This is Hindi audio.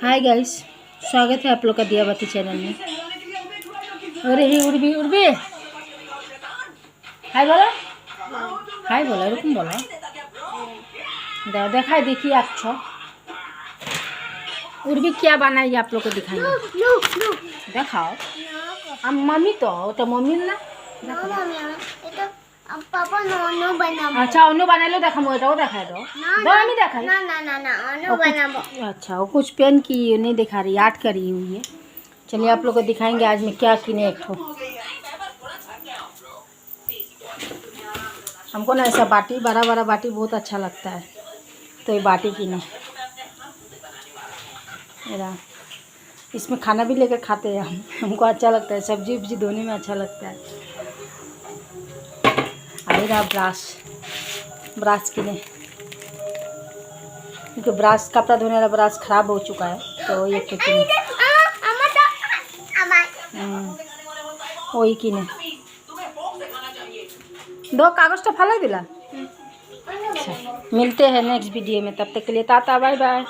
हाय गाइस, स्वागत है आप लोग का दिया बाती चैनल में। अरे ही उर्बी उर्बी हाय बोलो, हाय बोलो, एरकम बोलो। देखाई देखिए अच्छा उर्बी क्या बनाई आप लोग को दिखाएंगे। देखाओ हम मम्मी तो मम्मी ना पापा नो बनाबो। अच्छा ओनो बनाइलो देखा मुझे तो देखाई दो मम्मी देखाई ना ओनो बनाबो। अच्छा वो कुछ पेन की नहीं दिखा रही, आर्ट करी हुई है। चलिए आप लोग को दिखाएंगे आज मैं क्या किने। एक ठो हमको ना ऐसा बाटी, बड़ा बड़ा बाटी बहुत अच्छा लगता है, तो ये बाटी किने। मेरा इसमें खाना भी लेकर खाते हैं हम, हमको अच्छा लगता है, सब्जी उब्जी धोने में अच्छा लगता है। अरे रहा ब्रश किने, क्योंकि ब्रश कपड़ा धोने वाला ब्रश खराब हो चुका है, तो ये तो किने वही किने। दो कागज तो फैला दिला। अच्छा, मिलते हैं नेक्स्ट वीडियो में, तब तक के लिए टाटा बाय बाय।